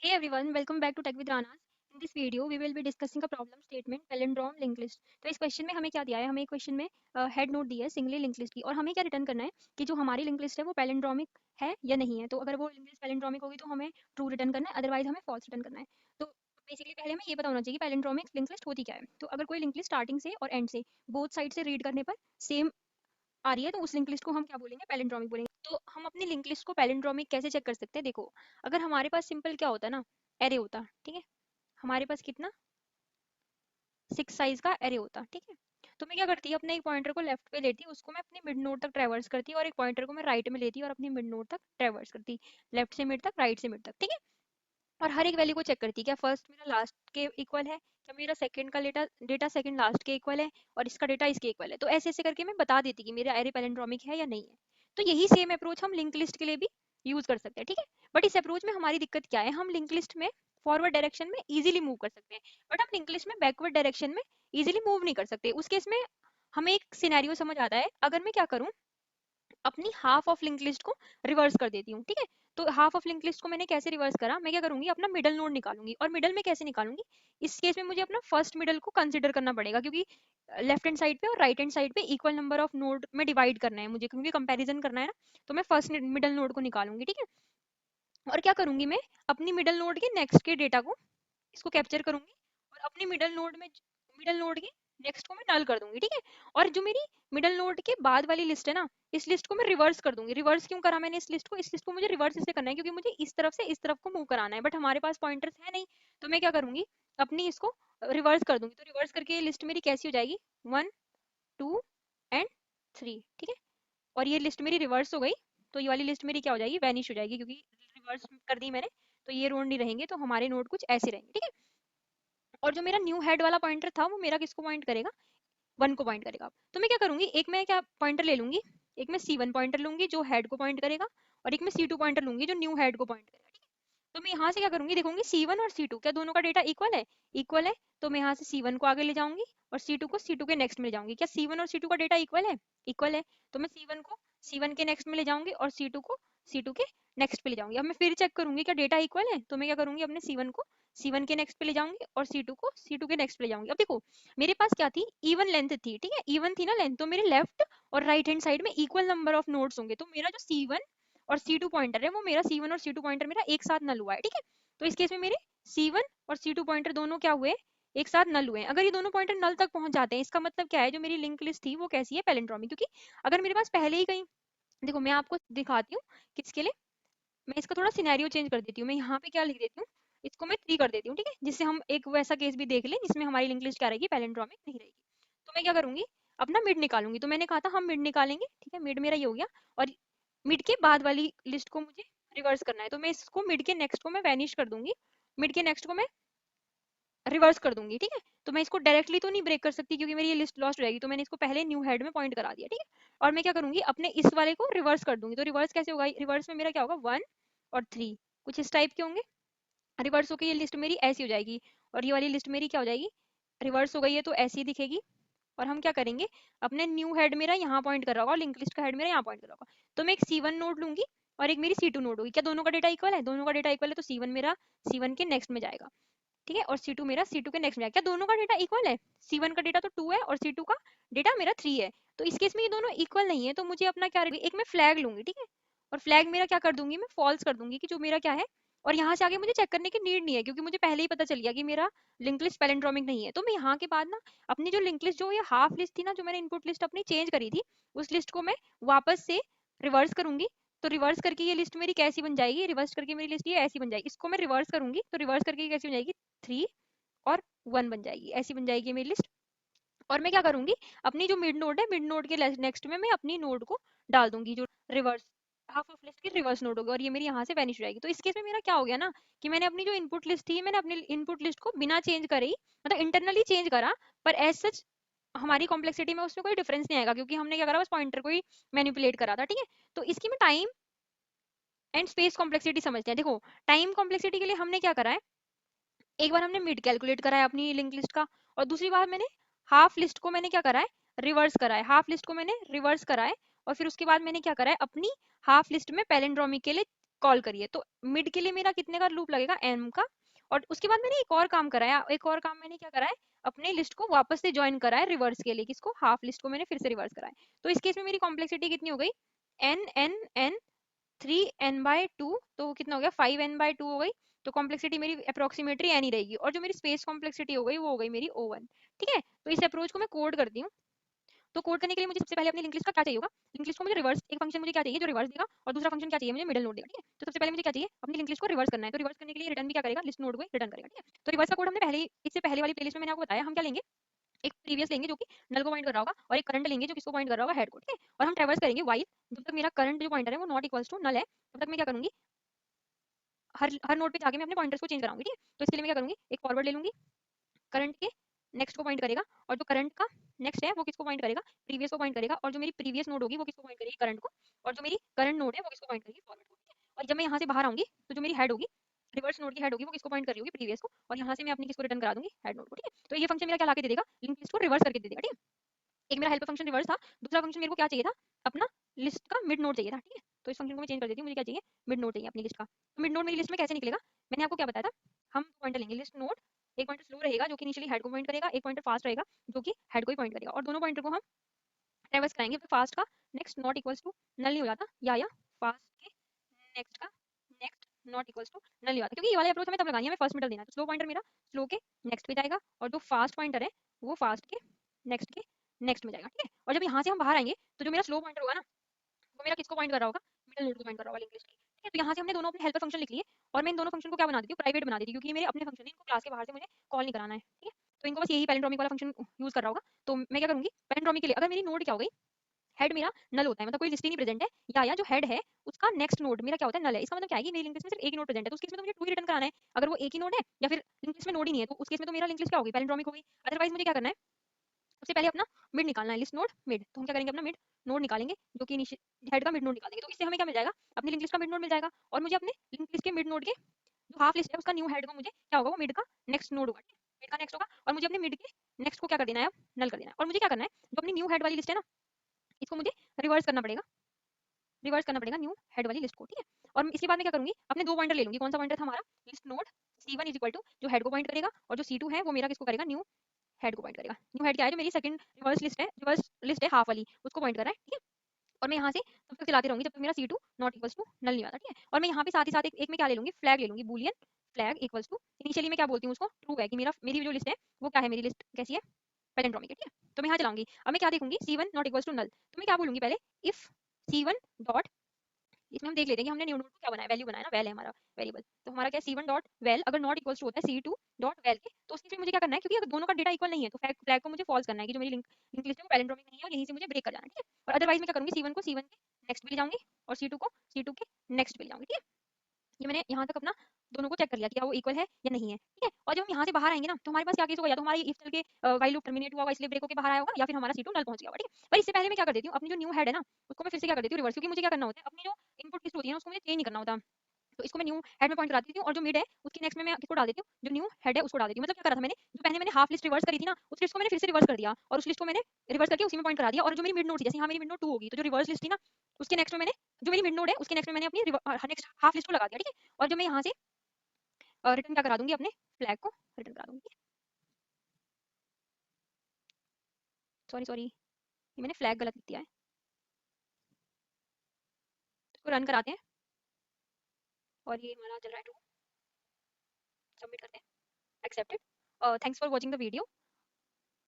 Hey everyone, welcome back to Tech with Ranas. In this video, we will be discussing a problem statement palindrome linked list. तो इस question में हमें क्या दिया है? हमें एक क्वेश्चन में हेड नोट दी है सिंगली लिंक लिस्ट की और हमें क्या रिटर्न करना है कि जो हमारी लिंक लिस्ट है वो पैलिंड्रोमिक है या नहीं है। तो अगर वो लिंक लिस्ट पैलिंड्रोमिक होगी तो हमें ट्रू रिटर्न करना है, अदरवाइज हमें फॉल्स रिटर्न करना है। तो बेसिकली पहले हमें ये पता होना चाहिए कि पैलिंड्रोमिक लिंक लिस्ट होती क्या है। तो अगर कोई लिंक लिस्ट स्टार्टिंग से और एंड से बोथ साइड से रीड करने पर सेम आ रही है तो उस लिंक लिस्ट को हम क्या बोलेंगे? पैलिंड्रोमिक बोलेंगे। तो हम अपनी लिंक लिस्ट को पैलिंड्रोमिक कैसे चेक कर सकते हैं? देखो, अगर हमारे पास सिंपल क्या होता है ना, एरे होता, ठीक है। हमारे पास कितना 6 साइज का एरे होता, ठीक है। तो मैं क्या करती अपने एक पॉइंटर को लेफ्ट पे लेती, उसको मैं अपनी मिड नोड तक ट्रेवर्स करती और एक पॉइंटर को मैं राइट में लेती और अपनी मिड नोड तक ट्रेवर्स करती, लेफ्ट से मिड तक, राइट से मिड तक, ठीक है। और हर एक वैल्यू को चेक करती, क्या फर्स्ट मेरा लास्ट के इक्वल है, क्या मेरा सेकंड का डेटा डेटा सेकंड लास्ट के इक्वल है और इसका डेटा इसके इक्वल है। तो ऐसे ऐसे करके मैं बता देती कि मेरा एरे पैलिंड्रोमिक है या नहीं है। तो यही सेम अप्रोच हम लिंक लिस्ट के लिए भी यूज कर सकते हैं, ठीक है। बट इस अप्रोच में हमारी दिक्कत क्या है, हम लिंक लिस्ट में फॉरवर्ड डायरेक्शन में इजीली मूव कर सकते हैं, बट हम लिंक लिस्ट में बैकवर्ड डायरेक्शन में इजीली मूव नहीं कर सकते। उस केस में हमें एक सिनेरियो समझ आता है, अगर मैं क्या करूं, अपनी हाफ ऑफ लिंक लिस्ट को रिवर्स कर देती हूँ, ठीक है। तो हाफ ऑफ लिंक लिस्ट को मैंने कैसे रिवर्स करा, मैं क्या करूंगी, अपना मिडल नोड निकालूंगी। और मिडल में कैसे निकालूंगी, इस केस में मुझे अपना फर्स्ट मिडल को कंसिडर करना पड़ेगा, क्योंकि लेफ्ट हैंड साइड पे और राइट हैंड साइड पे इक्वल नंबर ऑफ नोड में डिवाइड करना है मुझे, क्योंकि कंपैरिजन करना है ना। तो मैं फर्स्ट मिडल नोड को निकालूंगी, ठीक है। और क्या करूंगी, मैं अपनी मिडल नोड के नेक्स्ट के डेटा को इसको कैप्चर करूंगी और अपनी मिडल नोड की नेक्स्ट को मैं नल कर दूंगी, ठीक है। और जो मेरी मिडल नोड के बाद वाली लिस्ट है ना, इस लिस्ट को मैं रिवर्स कर दूंगी। रिवर्स क्यों करा मैंने इस लिस्ट को मुझे रिवर्स इसलिए करना है क्योंकि मुझे इस तरफ से इस तरफ को मूव कराना है, बट हमारे पास पॉइंटर्स है नहीं। तो मैं क्या करूंगी, अपनी इसको रिवर्स कर दूंगी। तो रिवर्स करके ये लिस्ट मेरी कैसी हो जाएगी, 1 2 एंड 3, ठीक है। और ये लिस्ट मेरी रिवर्स हो गई, तो ये वाली लिस्ट मेरी क्या हो जाएगी, वैनिश हो जाएगी, क्योंकि रिवर्स कर दी मैंने। तो ये नोड नहीं रहेंगे, तो हमारे नोड कुछ ऐसे रहेंगे, ठीक है। और जो मेरा न्यू हेड वाला पॉइंटर था वो मेरा किसको पॉइंट करेगा, 1 को पॉइंट करेगा। तो मैं क्या करूंगी, एक मैं क्या पॉइंटर ले लूंगी, एक मैं C1 पॉइंटर लूंगी जो हेड को पॉइंट करेगा, और एक मैं C2 पॉइंटर लूंगी जो न्यू हेड को पॉइंट करेगा, ठीक है। तो मैं यहाँ से क्या करूंगी, देखूंगी C1 और C2 क्या दोनों का डेटा इक्वल है, इक्वल है। तो मैं यहाँ से C1 को आगे ले जाऊंगी और C2 को C2 के नेक्स्ट में ले जाऊंगी। क्या C1 और C2 का डेटा इक्वल है, इक्वल है। तो मैं C1 को C1 के नेक्स्ट में ले जाऊंगी और C2 को C2 के नेक्स्ट पे ले जाऊंगी। अब मैं फिर चेक करूंगी क्या डेटा इक्वल है, तो मैं क्या करूंगी, अपने C1 को C1 के नेक्स्ट पे ले जाऊंगी और C2 को C2 के नेक्स्ट पे ले जाऊंगी। अब देखो, मेरे पास क्या थी, इवन लेंथ थी, ठीक है, इवन थी ना लेंथ, तो मेरे लेफ्ट और राइट हैंड साइड में इक्वल नंबर ऑफ नोड्स होंगे। तो मेरा जो C1 और C2 पॉइंटर है, वो मेरा C1 और C2 पॉइंटर मेरा एक साथ नल हुआ है, ठीक है। तो इस केस में मेरे C1 और C2 पॉइंटर दोनों क्या हुए, एक साथ नल हुए हैं। अगर ये दोनों पॉइंटर नल तक पहुंच जाते हैं, इसका मतलब क्या है, जो मेरी लिंक लिस्ट थी वो कैसी है, पैलिंड्रोमिक। क्योंकि अगर मेरे पास पहले ही कहीं, देखो मैं आपको दिखाती हूँ किसके लिए, मैं इसका थोड़ा सिनेरियो चेंज कर देती हूँ। मैं यहाँ पे क्या लिख देती हूँ, इसको मैं 3 कर देती हूँ, ठीक है, जिससे हम एक वैसा केस भी देख लें जिसमें हमारी लिंक लिस्ट क्या रहेगी, पैलिंड्रोमिक नहीं रहेगी। तो मैं क्या करूंगी, अपना मिड निकालूंगी। तो मैंने कहा था हम मिड निकालेंगे, ठीक है, मिड मेरा ये हो गया। और मिड के बाद वाली लिस्ट को मुझे रिवर्स करना है, तो मैं इसको मिड के नेक्स्ट को मैं वैनिश कर दूंगी, मिड के नेक्स्ट को मैं रिवर्स कर दूंगी, ठीक है। तो मैं इसको डायरेक्टली तो नहीं ब्रेक कर सकती क्योंकि मेरी ये लिस्ट लॉस्ट हो जाएगी, तो मैंने इसको पहले न्यू हेड में पॉइंट करा दिया, ठीक है। और मैं क्या करूंगी, अपने इस वाले को रिवर्स कर दूंगी। तो रिवर्स कैसे होगा, रिवर्स में मेरा क्या होगा, 1 और 3 कुछ इस टाइप के होंगे। रिवर्स होकर ये लिस्ट मेरी ऐसी हो जाएगी और ये वाली लिस्ट मेरी क्या हो जाएगी, रिवर्स हो गई है तो ऐसी दिखेगी। और हम क्या करेंगे, अपने न्यू हेड मेरा यहाँ पॉइंट कर रहा होगा और लिंक लिस्ट का हेड मेरा यहाँ पॉइंट कर रहा होगा। तो मैं एक C1 नोड लूंगी और एक मेरी C2 नोड होगी। क्या दोनों का डेटा इक्वल है, दोनों का डेटा इक्वल है, तो C1 मेरा C1 के नेक्स्ट में जाएगा, ठीक है। और C2 मेरा C2 के नेक्स्ट में जाएगा। क्या दोनों का डेटा इक्वल है, C1 का डेटा तो 2 है और C2 का डेटा मेरा 3 है। तो इस केस में ये दोनों इक्वल नहीं है, तो मुझे अपना क्या, एक मैं फ्लैग लूंगी, ठीक है। और फ्लैग मेरा क्या कर दूंगी, मैं फॉल्स कर दूंगी कि जो मेरा क्या है। और यहाँ से आगे मुझे चेक करने की नीड नहीं है, क्योंकि मुझे पहले ही पता चल गया कि मेरा लिंक लिस्ट पैलिंड्रोमिक नहीं है। तो मैं यहाँ के बाद ना अपनी जो लिंक लिस्ट, जो ये हाफ लिस्ट थी ना, जो मैंने इनपुट लिस्ट अपनी चेंज करी थी, उस लिस्ट को मैं वापस से रिवर्स करूंगी। तो रिवर्स करके ये लिस्ट मेरी कैसी बन जाएगी, रिवर्स करके मेरी लिस्ट ये ऐसी बन जाएगी। इसको मैं रिवर्स करूंगी तो रिवर्स करके ये कैसी बन जाएगी, 3 और 1 बन जाएगी, ऐसी बन जाएगी मेरी लिस्ट। और मैं क्या करूंगी, अपनी जो मिड नोड है, मिड नोड के नेक्स्ट में मैं अपनी नोड को डाल दूंगी, जो रिवर्स हाफ ऑफ लिस्ट की रिवर्स नोड होगी, और ये मेरी यहाँ से वैनिश हो जाएगी। तो इस केस में मेरा क्या हो गया ना, कि मैंने अपनी जो इनपुट लिस्ट थी, मैंने अपनी इनपुट लिस्ट को बिना चेंज करे ही, मतलब इंटरनली चेंज करा, पर एज सच हमारी कॉम्प्लेक्सिटी में उसमें कोई डिफरेंस नहीं आएगा, क्योंकि हमने क्या करा, बस पॉइंटर को ही मैनिपुलेट करा था, ठीक है। तो इसकी मैं टाइम एंड स्पेस कॉम्प्लेक्सिटी समझते हैं। देखो, टाइम कॉम्प्लेक्सिटी के लिए हमने क्या करा है, एक बार हमने मिड कैलकुलेट करा है अपनी लिंक लिस्ट का, और दूसरी बार मैंने हाफ लिस्ट को मैंने क्या करा है, रिवर्स करा है, हाफ लिस्ट को मैंने रिवर्स करा है। और फिर उसके बाद मैंने क्या करा है, अपनी हाफ लिस्ट में पैलिंड्रोमिक के लिए कॉल करिए। तो मिड के लिए मेरा कितने का लूप लगेगा, m का। और उसके बाद मैंने एक और काम कराया, एक और काम मैंने क्या करा है, अपने लिस्ट को वापस से ज्वाइन करा है रिवर्स के लिए, किसको, हाफ लिस्ट को मैंने फिर से रिवर्स करा है। तो इस केस में मेरी कॉम्प्लेक्सिटी कितनी हो गई, n n n 3n/2, तो वो कितना हो गया, 5n/2 हो गई। तो कॉम्प्लेक्सिटी मेरी अप्रोक्सीमेटली n ही रहेगी, और जो मेरी स्पेस कॉम्प्लेक्सिटी हो गई वो हो गई मेरी O1। ठीक है, तो इस अप्रोच को मैं कोड करती हूँ। तो कोड करने के लिए मुझे सबसे पहले अपनी लिंक लिस्ट का क्या चाहिए होगा, लिंक लिस्ट को मुझे रिवर्स, एक फंक्शन मुझे क्या चाहिए जो रिवर्स देगा, और दूसरा फंक्शन क्या चाहिए मुझे, मिडल नोड देगा। ठीक है, तो सबसे पहले मुझे क्या चाहिए, अपनी लिंक लिस्ट को रिवर्स करना है। तो रिवर्स करने के लिए रिटर्न भी क्या करेगा, लिस्ट नोड को रिटर्न करेगा। ठीक है, तो रिवर्स का कोड हमने पहले ही, इससे पहले वाली प्लेलिस्ट में मैंने आपको बताया, हम क्या लेंगे, एक प्रीवियस लेंगे जो कि नल को पॉइंट कर रहा होगा, और एक करंट लेंगे जो किसको पॉइंट कर रहा होगा, हेड को। ठीक है, और हम ट्रेवर्स करेंगे वाइल, जब तक मेरा करंट जो पॉइंटर है वो नॉट इक्वल्स टू नल है, तब तक मैं क्या करूंगी, हर हर नोड पे जाके मैं अपने पॉइंटर्स को चेंज कराऊंगी। ठीक है, तो इसके लिए मैं क्या करूंगी, एक फॉरवर्ड ले लूंगी, करंट के नेक्स्ट को पॉइंट करेगा, और जो करंट का नेक्स्ट है वो किसको पॉइंट करेगा, प्रीवियस को पॉइंट करेगा, और जो मेरी प्रीवियस नोड होगी वो किसको पॉइंट करेगी, करंट को, और जो मेरी करंट नोड है वो किसको पॉइंट करेगी, फॉरवर्ड को। ठीक है, और जब मैं यहाँ से बाहर आऊंगी तो जो मेरी हेड होगी, रिवर्स नोड की हेड होगी, वो किसको पॉइंट कर रही होगी, प्रीवियस को, और यहाँ से मैं अपनी किसको रिटर्न करा दूंगी, हेड नोड को। ठीक है, तो ये फंक्शन मेरा क्या ला के दे देगा, लिंक लिस्ट को रिवर्स करके दे देगा। ठीक है, एक मेरा हेल्प फंक्शन रिवर्स था, दूसरा फंक्शन मेरे को क्या चाहिए था, अपना लिस्ट का मिड नोड चाहिए था। ठीक है, तो इस फंक्शन को मैं चेंज कर देती हूँ, मुझे क्या चाहिए, मिड नोड चाहिए अपनी लिस्ट का। तो मिड नोड मेरी लिस्ट में कैसे निकलेगा, मैंने आपको क्या बताया था, हम पॉइंटर लेंगे लिस्ट नोड, एक पॉइंटर स्लो रहेगा जो कि इनिशियली हेड को पॉइंट करेगा, एक पॉइंटर फास्ट रहेगा जो कि हेड को ही पॉइंट करेगा, और दोनों पॉइंटर को हम ट्रेवर्स कराएंगे। फिर फास्ट का next not equals to null नहीं हो जाता, या फास्ट के नेक्स्ट का next not equals to null नहीं होता, क्योंकि ये वाली अप्रोच हमें तब लगानी है, हमें फर्स्ट मिडल देना है। तो स्लो पॉइंटर मेरा स्लो के नेक्स्ट पे जाएगा, और जो फास्ट पॉइंटर है वो फास्ट के नेक्स्ट में जाएगा। ठीक है, और जब यहाँ से हम बाहर आएंगे तो जो मेरा स्लो पॉइंटर होगा ना, वो मेरा किसको पॉइंट कर रहा होगा, मिडिल नोड को पॉइंट कर रहा होगा लिंक लिस्ट की। ठीक है, तो यहाँ से हमने दोनों अपने हेल्पर फंक्शन लिख लिए, और मैं इन दोनों फंक्शन को क्या बना देती हूँ, प्राइवेट बना देती हूँ, क्योंकि ये मेरे अपने फंक्शन है, इनको क्लास के बाहर से मुझे कॉल नहीं कराना है। ठीक है, तो इनको बस यही पैलिंड्रोमिक वाला फंक्शन यूज कर रहा होगा। तो मैं क्या करूंगी, पैलिंड्रोमिक के लिए अगर मेरी नोड क्या हो गई, हेड मेरा नल होता है, मतलब कोई लिस्ट ही नहीं प्रेजेंट है, या जो हेड है उसका नेक्स्ट नोड मेरा क्या होता है, नल है। इसका मतलब क्या है कि मेरी लिंक लिस्ट में सिर्फ एक ही नोड प्रेजेंट है, तो उस केस में तो मुझे 2 ही रिटर्न कराना है। अगर वो एक ही नोड है, या फिर लिंक लिस्ट में नोड ही नहीं है, तो उस केस में तो मेरा लिंक लिस्ट क्या होगी, पैलिंड्रोमिक होगी। अदरवाइज मुझे क्या करना है, सबसे पहले अपना मिड निकालना है, लिस्ट नोड मिड। तो हम क्या करेंगे, अपना मिड नोड निकालेंगे, जो कि हेड का मिड नोड निकालेंगे। तो इससे हमें क्या मिल जाएगा, अपनी लिंक लिस्ट का मिड नोड मिल जाएगा, और मुझे अपने लिंक लिस्ट के मिड नोड के जो हाफ लिस्ट है उसका न्यू हेड को मुझे क्या होगा, वो मिड का नेक्स्ट नोड होगा। मिड का नेक्स्ट होगा, और मुझे अपने मिड के नेक्स्ट को क्या कर देना है, अब नल कर देना है। और मुझे क्या करना है, जो अपनी न्यू हेड वाली लिस्ट है ना, इसको मुझे रिवर्स करना पड़ेगा, रिवर्स करना पड़ेगा न्यू हेड वाली लिस्ट को। ठीक है, और इसके बाद मैं क्या करूंगी, अपने 2 पॉइंटर ले लूंगी। कौन सा पॉइंटर था हमारा, list node C1 is equal to जो हेड को पॉइंट करेगा, और जो C2 है वो मेरा किसको करेगा, न्यू हेड को पॉइंट करेगा। न्यू हेड क्या है, जो मेरी सेकंड रिवर्स लिस्ट है हाफ वाली, उसको पॉइंट कर रहा है। ठीक है, और मैं यहाँ से तब तक चलाती रहूंगी जब तक मेरा C2 not equals to null नहीं आता। ठीक है, और मैं यहाँ पे साथ ही साथ एक में क्या ले लूंगी, फ्लैग ले लूंगी, boolean flag equals to, initially मैं क्या बोलती हूँ उसको, ट्रू है कि मेरी जो लिस्ट है वो क्या है, मेरी लिस्ट कैसी है, पैलिंड्रोमिक है। ठीक है, तो मैं यहाँ चलाऊंगी। अब मैं क्या देखूंगी, C1 नॉट इक्वल्स टू नल, तो मैं क्या बोलूंगी पहले, इफ C1 डॉट, इसमें हम देख लेते हैं कि हमने न्यू नोड को क्या बनाया, वैल्यू बनाया ना, वैल है हमारा वेरिएबल। तो हमारा क्या है, C1 डॉट वैल, अगर नॉट इक्वल्स टू होता है C2 डॉट वैल के, तो उसके फिर मुझे क्या करना है, क्योंकि अगर दोनों का डेटा इक्वल नहीं है तो फ्लैग को मुझे फॉल्स करना है कि जो मेरी लिंक लिस्ट है वो पैलिंड्रोमिक नहीं है, और यहीं से मुझे ब्रेक कर जाना है। ठीक है, और अदरवाइज मैं क्या करूंगी, C1 को C1 के नेक्स्ट पे ले जाऊंगी, और C2 को C2 के नेक्स्ट पे ले जाऊंगी। ठीक है, ये मैंने यहाँ तक अपना दोनों को चेक कर लिया कि क्या वो इक्वल है या नहीं है। ठीक है, और जब हम यहाँ से बाहर आएंगे ना, तो हमारे पास क्या केस होगा, या तो हमारी इफ चल के वाइल लूप टर्मिनेट हुआ होगा इसलिए ब्रेक होकर बाहर आया होगा, या फिर हमारा C2 नल पहुंच गया होगा। ठीक है, पर इससे पहले मैं क्या कर देती हूँ, अपनी जो न्यू हेड है ना उसको मैं फिर से क्या कर देती हूँ, रिवर्स, क्योंकि मुझे क्या करना होता है, अपनी जो इनपुट लिस्ट होती है ना उसको मुझे चेंज नहीं करना होता। तो इसको मैं न्यू हेड में पॉइंट करा देती हूँ, और जो मिड है उसके नेक्स्ट में मैं किसको डाल देती हूँ, जो न्यू हेड है उसको डाल देती हूँ। मतलब क्या करा था मैंने, जो पहले मैंने हाफ लिस्ट रिवर्स करी थी ना, उस लिस्ट को मैंने फिर से रिवर्स कर दिया, और उस लिस्ट को मैंने रिवर्स करके उसी में पॉइंट करा दिया। और जो मेरी मिड नोड थी, जैसे यहाँ मेरी मिड नोड 2 होगी, तो जो रिवर्स लिस्ट थी ना उसके नेक्स्ट में मैंने, जो मेरी मिड नोड है उसके नेक्स्ट में मैंने अपनी नेक्स्ट हाफ लिस्ट को लगा दिया। ठीक है, और जो मैं यहाँ से रिटर्न क्या करा दूंगी, अपने फ्लैग को रिटर्न करा दूंगी। सॉरी सॉरी, ये मैंने फ्लैग गलत लिख दिया है, इसको रन कराते हैं, और ये हमारा चल रहा है, टू सबमिट करते हैं, accepted. Thanks for watching the video.